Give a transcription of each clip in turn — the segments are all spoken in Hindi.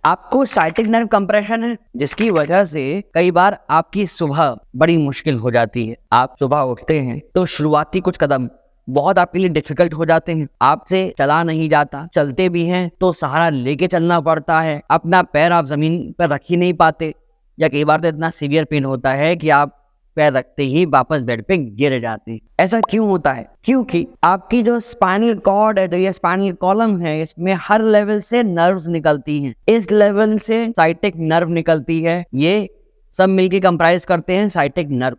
आपको साइटिक नर्व कंप्रेशन है, जिसकी वजह से कई बार आपकी सुबह बड़ी मुश्किल हो जाती है। आप सुबह उठते हैं तो शुरुआती कुछ कदम बहुत आपके लिए डिफिकल्ट हो जाते हैं, आपसे चला नहीं जाता, चलते भी हैं तो सहारा लेके चलना पड़ता है, अपना पैर आप जमीन पर रख ही नहीं पाते, या कई बार तो इतना सीवियर पेन होता है कि आप पैर रखते ही वापस बेड पे गिर जाते हैं। ऐसा क्यों होता है? क्योंकि आपकी जो स्पाइनल कॉर्ड है, जो ये स्पाइनल कॉलम है, इसमें हर लेवल से नर्व्स निकलती हैं। इस लेवल से साइटिक नर्व निकलती है, ये सब मिलके कंप्राइज करते हैं साइटिक नर्व।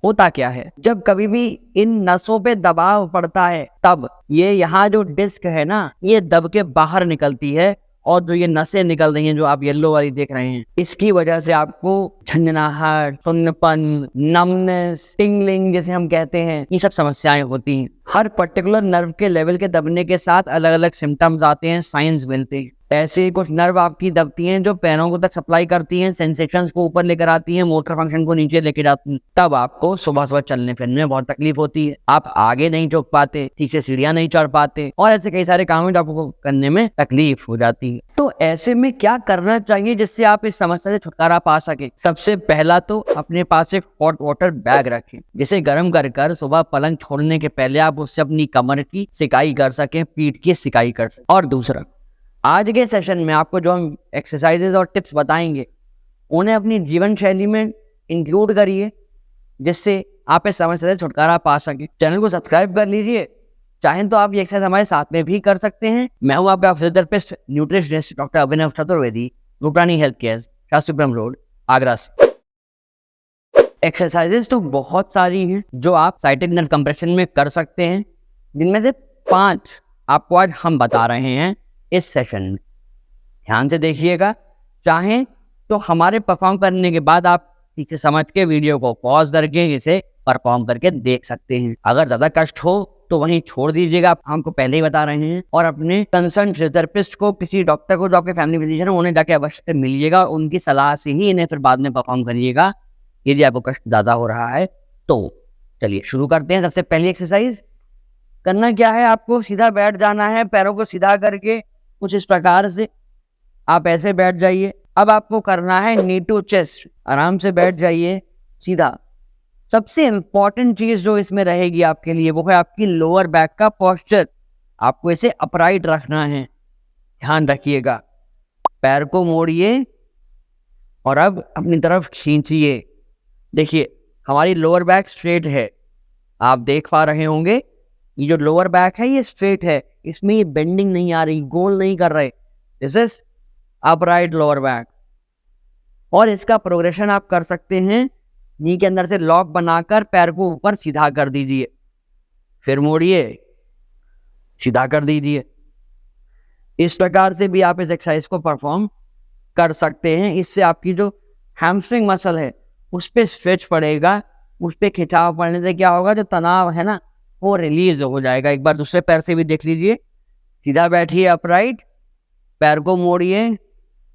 होता क्या है, जब कभी भी इन नसों पे दबाव पड़ता है तब ये यहाँ जो डिस्क है ना, ये दब के बाहर निकलती है, और जो ये नसें निकल रही हैं जो आप येलो वाली देख रहे हैं, इसकी वजह से आपको झंझनाहट, सुन्नपन, नमनेस, टिंगलिंग जैसे हम कहते हैं, ये सब समस्याएं होती हैं। हर पर्टिकुलर नर्व के लेवल के दबने के साथ अलग अलग सिम्टम्स आते हैं, साइंस मिलते हैं। ऐसे कुछ नर्व आपकी दबती हैं जो पैरों को तक सप्लाई करती हैं, सेंसेशंस को ऊपर लेकर आती हैं, मोटर फंक्शन को नीचे लेकर जाती हैं। तब आपको सुबह सुबह चलने फिरने में बहुत तकलीफ होती है, आप आगे नहीं झुक पाते, ठीक से सीढ़ियां नहीं चढ़ पाते, और ऐसे कई सारे काम आपको करने में तकलीफ हो जाती है। तो ऐसे में क्या करना चाहिए जिससे आप इस समस्या से छुटकारा पा सके? सबसे पहला तो अपने पास एक हॉट वाटर बैग रखें, जिसे गर्म कर सुबह पलंग छोड़ने के पहले आप उससे अपनी कमर की सिकाई कर सकें, पीठ की सिकाई कर सकें। और दूसरा, आज के सेशन में आपको जो हम एक्सरसाइजेज और टिप्स बताएंगे, उन्हें अपनी जीवन शैली में इंक्लूड करिए, जिससे आप इस समस्या से छुटकारा पा सकें। चैनल को सब्सक्राइब कर लीजिए, चाहें तो आप ये एक्सरसाइज हमारे साथ में भी कर सकते हैं। मैं हूं आपका physiotherapist nutritionist doctor Abhinav Chaturvedi, Ruprani health care, Shastripuram road, Agra से। एक्सरसाइजेज तो बहुत सारी हैं जो आप साइटिक नर्व कंप्रेशन में कर सकते हैं, जिनमें से 5 आपको आज हम बता रहे हैं इस सेशन में। ध्यान से देखिएगा, चाहें तो हमारे परफॉर्म करने के बाद आप ठीक से समझ के वीडियो को पॉज करके इसे परफॉर्म करके देख सकते हैं। अगर ज्यादा कष्ट हो तो वहीं छोड़ दीजिएगा, आप हमको पहले ही बता रहे हैं, और अपने कंसर्न फिजियोथेरेपिस्ट को, किसी डॉक्टर को जो आपके फैमिली फिजिशियन है, उन्हें जाके अवश्य मिलिएगा, उनकी सलाह से ही इन्हें फिर बाद में परफॉर्म करिएगा यदि आपको कष्ट ज्यादा हो रहा है तो। चलिए शुरू करते हैं। सबसे पहली एक्सरसाइज करना क्या है, आपको सीधा बैठ जाना है, पैरों को सीधा करके कुछ इस प्रकार से आप ऐसे बैठ जाइए। अब आपको करना है नी टू चेस्ट, आराम से बैठ जाइए सीधा। सबसे इंपॉर्टेंट चीज जो इसमें रहेगी आपके लिए वो है आपकी लोअर बैक का पोस्चर। आपको इसे अपराइट रखना है, ध्यान रखिएगा। पैर को मोड़िए और अब अपनी तरफ खींचिए। देखिए हमारी लोअर बैक स्ट्रेट है, आप देख पा रहे होंगे, ये जो लोअर बैक है ये स्ट्रेट है, इसमें ये बेंडिंग नहीं आ रही, गोल नहीं कर रहे। This is upright lower back. और इसका प्रोग्रेशन आप कर सकते हैं, नी के अंदर से लॉक बनाकर पैर को ऊपर सीधा कर दीजिए, फिर मोड़िए, सीधा कर दीजिए। इस प्रकार से भी आप इस एक्सरसाइज को परफॉर्म कर सकते हैं। इससे आपकी जो हैमस्ट्रिंग मसल है उस पर स्ट्रेच पड़ेगा, उस पर खिंचाव पड़ने से क्या होगा, जो तनाव है ना वो रिलीज हो जाएगा। एक बार दूसरे पैर से भी देख लीजिए, सीधा बैठिए अपराइट, पैर को मोड़िए,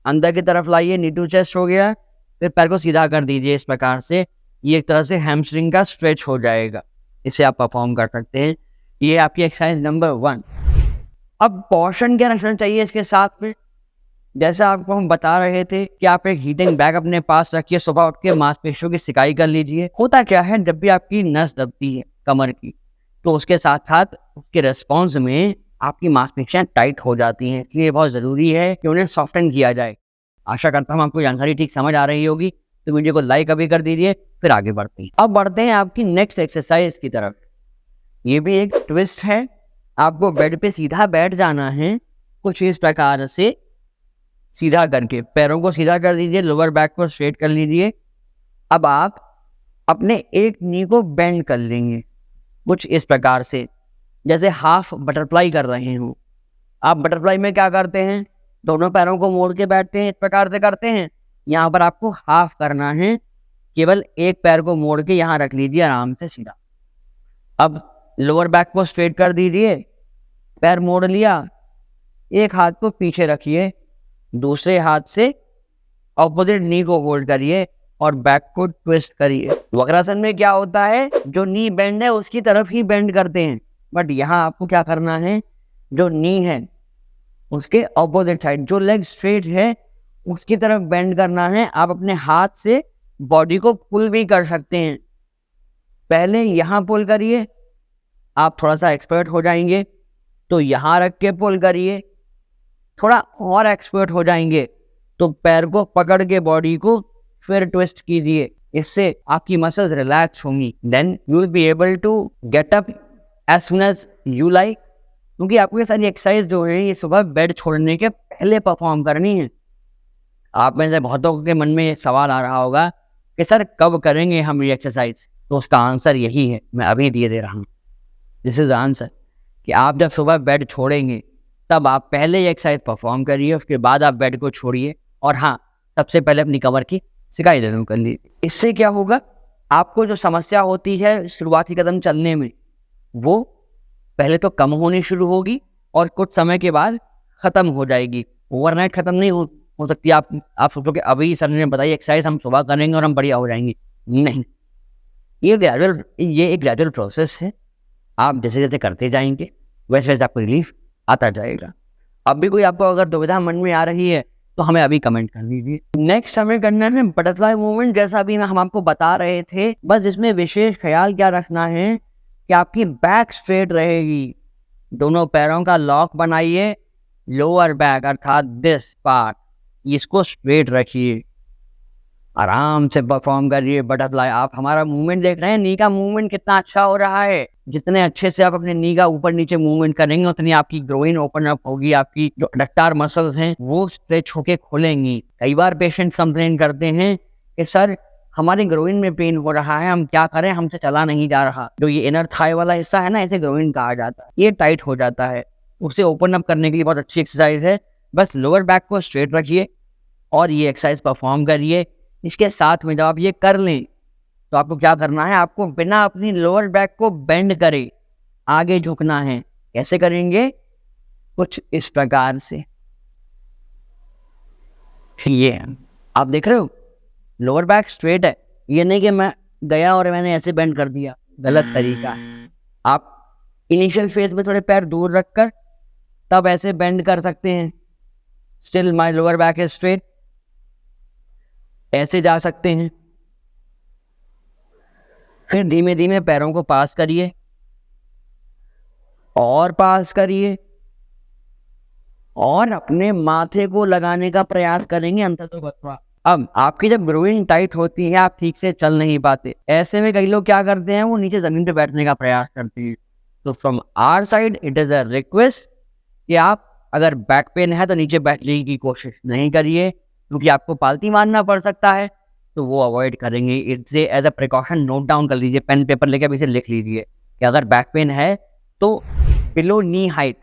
अंदर की तरफ लाइए, नी टू चेस्ट हो गया, फिर पैर को सीधा कर दीजिए। इस प्रकार से ये एक तरह से हैमस्ट्रिंग का स्ट्रेच हो जाएगा। इसे आप परफॉर्म कर सकते हैं। ये आपकी एक्सरसाइज नंबर 1। अब पोर्शन क्या रखना चाहिए इसके साथ में, जैसा आपको हम बता रहे थे कि आप एक हीटिंग बैग अपने पास रखिए, सुबह उठ के मांसपेशियों की सिकाई कर लीजिए। होता क्या है, जब भी आपकी नस दबती है कमर की, तो उसके साथ साथ उसके रिस्पॉन्स में आपकी मांसपेशियां टाइट हो जाती हैं, इसलिए बहुत ज़रूरी है कि उन्हें सॉफ्टन किया जाए। आशा करता हूँ आपको जानकारी ठीक समझ आ रही होगी, तो वीडियो को लाइक अभी कर दीजिए। फिर आगे बढ़ते हैं। अब बढ़ते हैं आपकी नेक्स्ट एक्सरसाइज की तरफ। ये भी एक ट्विस्ट है, आपको बेड पे सीधा बैठ जाना है, कुछ इस प्रकार से सीधा करके पैरों को सीधा कर दीजिए, लोअर बैक को स्ट्रेट कर लीजिए। अब आप अपने एक नी को बेंड कर लेंगे, कुछ इस प्रकार से, जैसे हाफ बटरफ्लाई कर रहे हो। आप बटरफ्लाई में क्या करते हैं, दोनों पैरों को मोड़ के बैठते हैं, इस प्रकार से करते हैं। यहाँ पर आपको हाफ करना है, केवल एक पैर को मोड़ के यहाँ रख लीजिए आराम से सीधा। अब लोअर बैक को स्ट्रेट कर दीजिए, पैर मोड़ लिया, एक हाथ को पीछे रखिए, दूसरे हाथ से ऑपोजिट नी को होल्ड करिए और बैक को ट्विस्ट करिए। वक्रासन में क्या होता है, जो नी बेंड है उसकी तरफ ही बेंड करते हैं, बट यहाँ आपको क्या करना है, जो नी है उसके ऑपोजिट साइड, जो लेग स्ट्रेट है उसकी तरफ बेंड करना है। आप अपने हाथ से बॉडी को पुल भी कर सकते हैं। पहले यहाँ पुल करिए, आप थोड़ा सा एक्सपर्ट हो जाएंगे तो यहाँ रख के पुल करिए, थोड़ा और एक्सपर्ट हो जाएंगे तो पैर को पकड़ के बॉडी को फिर ट्विस्ट कीजिए। इससे आपकी मसल्स रिलैक्स होंगी। Then you will be able to get up as soon as you like, क्योंकि आपको ये सारी एक्सरसाइज जो है ये सुबह बेड छोड़ने के पहले परफॉर्म करनी है। आप में से बहुतों के मन में ये सवाल आ रहा होगा कि सर कब करेंगे हम ये एक्सरसाइज, तो उसका आंसर यही है, मैं अभी दे रहा हूँ। दिस इज आंसर कि आप जब सुबह बेड छोड़ेंगे तब आप पहले ये एक्सरसाइज परफॉर्म करिए, उसके बाद आप बेड को छोड़िए। और हाँ, सबसे पहले अपनी कमर की सिकाई जरूर कर लीजिए। इससे क्या होगा, आपको जो समस्या होती है शुरुआती कदम चलने में वो पहले तो कम होनी शुरू होगी और कुछ समय के बाद खत्म हो जाएगी। ओवरनाइट खत्म नहीं हो सकती। आप सोचो कि अभी सर ने बताई एक्सरसाइज हम सुबह करेंगे और हम बढ़िया हो जाएंगे, नहीं। ये एक ग्रेजुअल प्रोसेस है। आप जैसे जैसे करते जाएंगे वैसे वैसे आपको रिलीफ आता जाएगा। अब भी कोई आपको अगर दुविधा मन में आ रही है तो हमें अभी कमेंट कर दीजिए। नेक्स्ट हमें करना है बटरफ्लाई मूवमेंट, जैसा अभी हम आपको बता रहे थे। बस इसमें विशेष ख्याल क्या रखना है कि आपकी बैक स्ट्रेट रहेगी। दोनों पैरों का लॉक बनाइए, लोअर बैक अर्थात दिस पार्ट इसको स्ट्रेट रखिए, आराम से परफॉर्म करिए बटरफ्लाई। आप हमारा मूवमेंट देख रहे हैं, नी का मूवमेंट कितना अच्छा हो रहा है। जितने अच्छे से आप अपने नी का ऊपर नीचे मूवमेंट करेंगे उतनी आपकी ग्रोइन ओपन अप होगी, आपकी जो अडक्टर मसल्स हैं वो स्ट्रेच होके खुलेंगी। कई बार पेशेंट कंप्लेन करते हैं कि सर हमारे ग्रोइन में पेन हो रहा है, हम क्या करें, हमसे चला नहीं जा रहा। जो ये इनर थाई वाला हिस्सा है ना, इसे ग्रोइन कहा जाता है, ये टाइट हो जाता है। उसे ओपन अप करने के लिए बहुत अच्छी एक्सरसाइज है। बस लोअर बैक को स्ट्रेट रखिए और ये एक्सरसाइज परफॉर्म करिए। इसके साथ में जब आप ये कर लें तो आपको क्या करना है, आपको बिना अपनी लोअर बैक को बेंड करे आगे झुकना है। कैसे करेंगे, कुछ इस प्रकार से। ये आप देख रहे हो लोअर बैक स्ट्रेट है, ये नहीं कि मैं गया और मैंने ऐसे बेंड कर दिया, गलत तरीका है। आप इनिशियल फेज में थोड़े पैर दूर रखकर तब ऐसे बेंड कर सकते हैं। Still my lower back is straight, ऐसे जा सकते हैं। फिर धीमे धीमे पैरों को पास करिए और पास करिए और अपने माथे को लगाने का प्रयास करेंगे अंततोगत्वा। अब आपकी जब ग्रोइन टाइट होती है आप ठीक से चल नहीं पाते। ऐसे में कई लोग क्या करते हैं, वो नीचे जमीन पे बैठने का प्रयास करते हैं। तो from our side it is a request कि आप अगर बैक पेन है तो नीचे बैठने की कोशिश नहीं करिए, क्योंकि आपको पालती मारना पड़ सकता है, तो वो अवॉइड करेंगे। इसे as a precaution note down कर लीजिए, पेन पेपर लेके अभी इसे लिख लीजिए कि अगर बैक पेन है तो बिलो नी हाइट,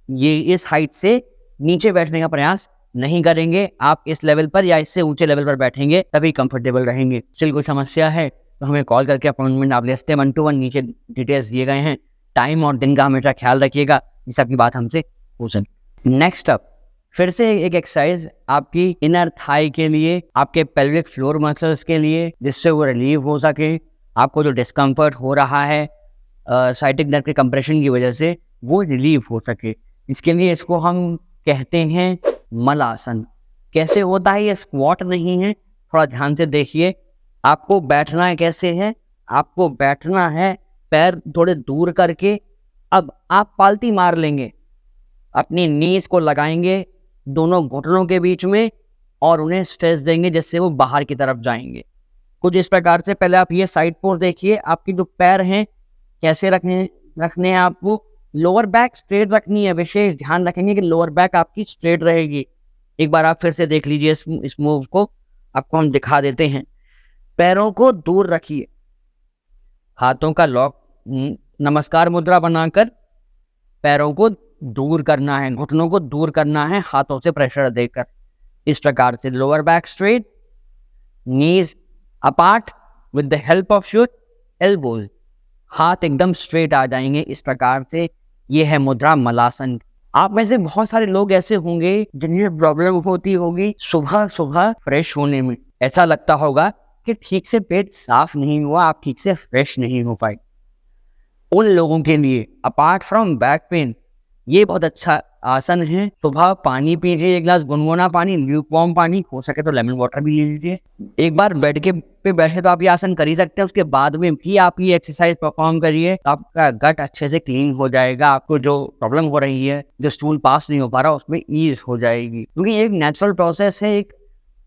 ये इस हाइट से नीचे बैठने का प्रयास नहीं करेंगे। आप इस लेवल पर या इससे ऊंचे लेवल पर बैठेंगे तभी कंफर्टेबल रहेंगे। चल कोई समस्या है तो हमें कॉल करके अपॉइंटमेंट आप ले सकते हैं 1-to-1, नीचे डिटेल्स दिए गए हैं। टाइम और दिन का हमेशा ख्याल रखिएगा, इस सबकी बात हमसे हो सके। नेक्स्ट अप फिर से एक एक्सरसाइज आपकी इनर थाई के लिए, आपके पेल्विक फ्लोर मसल्स के लिए, जिससे वो रिलीव हो सके। आपको जो डिस्कम्फर्ट हो रहा है साइटिक नर्व के कंप्रेशन की वजह से, वो रिलीव हो सके। इसके लिए इसको हम कहते हैं मलासन। कैसे होता है, ये स्क्वाट नहीं है, थोड़ा ध्यान से देखिए। आपको बैठना है, कैसे है, आपको बैठना है पैर थोड़े दूर करके। अब आप पालती मार लेंगे, अपनी नीज को लगाएंगे दोनों घुटनों के बीच में और उन्हें स्ट्रेच देंगे जिससे वो बाहर की तरफ जाएंगे। कुछ इस प्रकार से। पहले आप ये साइड पोज देखिए, आपकी जो पैर हैं कैसे रखने हैं आपको। लोअर बैक स्ट्रेट रखनी है, विशेष ध्यान रखेंगे कि लोअर बैक आपकी स्ट्रेट रहेगी। एक बार आप फिर से देख लीजिए इस मूव को, आपको हम दिखा देते हैं। पैरों को दूर रखिए, हाथों का लॉक नमस्कार मुद्रा बनाकर पैरों को दूर करना है, घुटनों को दूर करना है हाथों से प्रेशर देकर। इस प्रकार से lower back straight, knees apart with the help of your elbows, हाथ एकदम स्ट्रेट आ जाएंगे। इस प्रकार से ये है मुद्रा मलासन। आप में से बहुत सारे लोग ऐसे होंगे जिन्हें प्रॉब्लम होती होगी सुबह सुबह फ्रेश होने में। ऐसा लगता होगा कि ठीक से पेट साफ नहीं हुआ, आप ठीक से फ्रेश नहीं हो पाए। उन लोगों के लिए अपार्ट फ्रॉम बैक पेन ये बहुत अच्छा आसन है। सुबह पानी पीजिए, 1 गिलास गुनगुना पानी, ल्यूकवार्म पानी, हो सके तो लेमन वाटर भी ले लीजिए। एक बार बेड के पे बैठे तो आप ये आसन कर ही सकते हैं, उसके बाद में भी आप ये एक्सरसाइज परफॉर्म करिए, आपका गट अच्छे से क्लीन हो जाएगा, आपको जो प्रॉब्लम हो रही है, जो स्टूल पास नहीं हो पा रहा, उसमें ईज हो जाएगी। क्योंकि एक नेचुरल प्रोसेस है, एक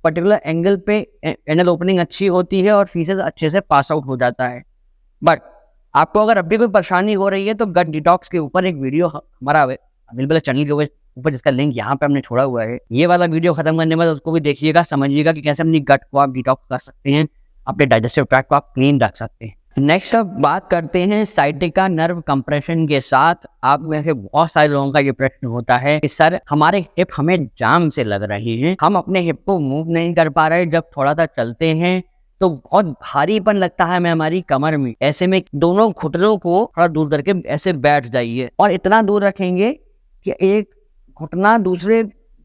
पर्टिकुलर एंगल पे एनल ओपनिंग अच्छी होती है और फीसेस अच्छे से पास आउट हो जाता है। बट आपको अगर अभी कोई परेशानी हो रही है तो गट डिटॉक्स के ऊपर एक वीडियो हमारा अवेलेबल है चैनल के ऊपर, जिसका लिंक यहाँ पे हमने छोड़ा हुआ है। ये वाला वीडियो खत्म करने के बाद उसको भी देखिएगा, समझिएगा कि कैसे अपनी गट को आप डिटॉक्स कर सकते हैं, अपने डाइजेस्टिव ट्रैक्ट को आप क्लीन रख सकते हैं। नेक्स्ट अब बात करते हैं साइटिका नर्व कंप्रेशन के साथ। आप में से बहुत सारे लोगों का ये प्रश्न होता है कि सर हमारे हिप हमें जाम से लग रही है, हम अपने हिप को मूव नहीं कर पा रहे, जब थोड़ा सा चलते हैं तो बहुत भारीपन लगता है हमें हमारी कमर में। ऐसे में दोनों घुटनों को थोड़ा दूर करके ऐसे बैठ जाइए और इतना दूर रखेंगे कि एक घुटना दूसरे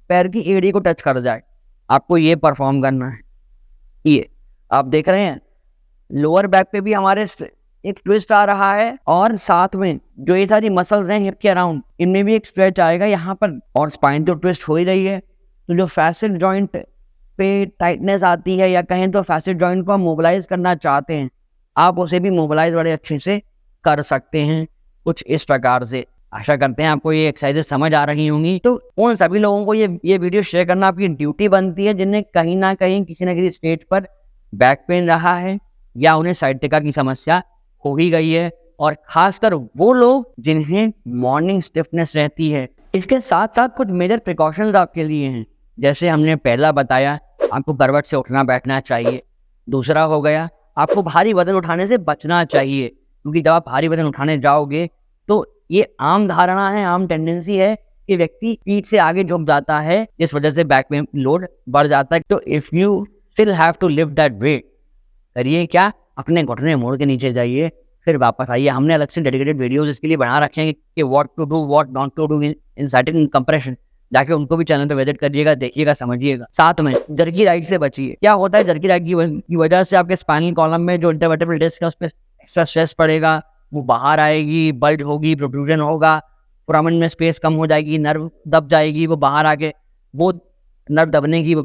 पैर की एड़ी को टच कर जाए। आपको ये परफॉर्म करना है। ये आप देख रहे हैं लोअर बैक पे भी हमारे एक ट्विस्ट आ रहा है और साथ में जो ये सारी मसल्स हैं हिप के अराउंड, इनमें भी एक स्ट्रेच आएगा यहाँ पर, और स्पाइन तो ट्विस्ट हो ही रही है। तो जो फैसेट जॉइंट पे टाइटनेस आती है या कहें तो फैसेट जॉइंट को हम मोबिलाइज करना चाहते हैं, आप उसे भी मोबिलाइज बड़े अच्छे से कर सकते हैं कुछ इस प्रकार से। आशा करते हैं आपको ये एक्सरसाइजेस समझ आ रही होंगी। तो उन सभी लोगों को ये वीडियो शेयर करना आपकी ड्यूटी बनती है जिन्हें कहीं ना कहीं किसी न किसी स्टेज पर बैक पेन रहा है या उन्हें साइटिका की समस्या हो ही गई है, और खासकर वो लोग जिन्हें मॉर्निंग स्टिफनेस रहती है। इसके साथ साथ कुछ मेजर प्रिकॉशंस आपके लिए हैं। जैसे हमने पहला बताया, आपको करवट से उठना बैठना चाहिए। दूसरा हो गया, आपको भारी वजन उठाने से बचना चाहिए, क्योंकि जब आप भारी वजन उठाने जाओगे तो ये आम धारणा है, आम टेंडेंसी है कि व्यक्ति पीठ से आगे झुक जाता है, जिस वजह से बैक में लोड बढ़ जाता है। तो if you still have to lift that weight, करिए क्या, अपने घुटने मोड़ के नीचे जाइए, फिर वापस आइए। हमने अलग से डेडिकेटेड वीडियोस इसके लिए बना रखे हैं कि what to do what not to do in sciatica compression. जाके उनको भी चैनल पे विजिट करिएगा, देखिएगा, समझिएगा। साथ में जर्की राइड से बचिए। क्या होता है, जर्की राइड की वजह से आपके स्पाइनल कॉलम में जो इंटरवर्टेब्रल डिस्क है उस पर एक्स्ट्रा स्ट्रेस पड़ेगा, वो बाहर आएगी, बल्ज होगी, प्रोट्रूजन होगा, फोरामेन में स्पेस कम हो जाएगी, नर्व दब जाएगी, वो बाहर आके वो नर्व दबने की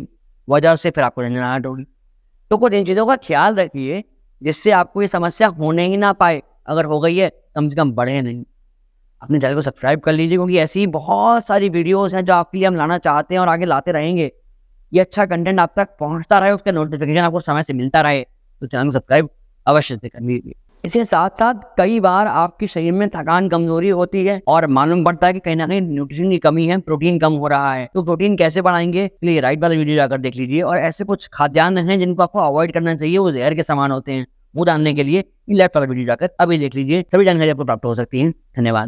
वजह से फिर आपको झंझनाहट होगी। तो कुछ इन चीज़ों का ख्याल रखिए जिससे आपको ये समस्या होने ही ना पाए। अगर हो गई है कम से कम बढ़े नहीं। अपने चैनल को सब्सक्राइब कर लीजिए, क्योंकि ऐसी बहुत सारी वीडियोस हैं जो आपके लिए हम लाना चाहते हैं और आगे लाते रहेंगे। ये अच्छा कंटेंट आप तक पहुंचता रहे, उसका नोटिफिकेशन आपको समय से मिलता रहे, तो चैनल को सब्सक्राइब अवश्य से कर लीजिए। इसके साथ साथ कई बार आपके शरीर में थकान, कमजोरी होती है और मालूम पड़ता है कि कहीं ना कहीं न्यूट्रिशन की कमी है, प्रोटीन कम हो रहा है। तो प्रोटीन कैसे बढ़ाएंगे, प्लीज राइट वाला वीडियो जाकर देख लीजिए। और ऐसे कुछ खाद्यान्न हैं जिनको आपको अवॉइड करना चाहिए, वो जहर के समान होते हैं, वो डालने के लिए लेफ्ट वाला वीडियो जाकर अभी देख लीजिए। सभी जानकारी आपको प्राप्त हो सकती है। धन्यवाद।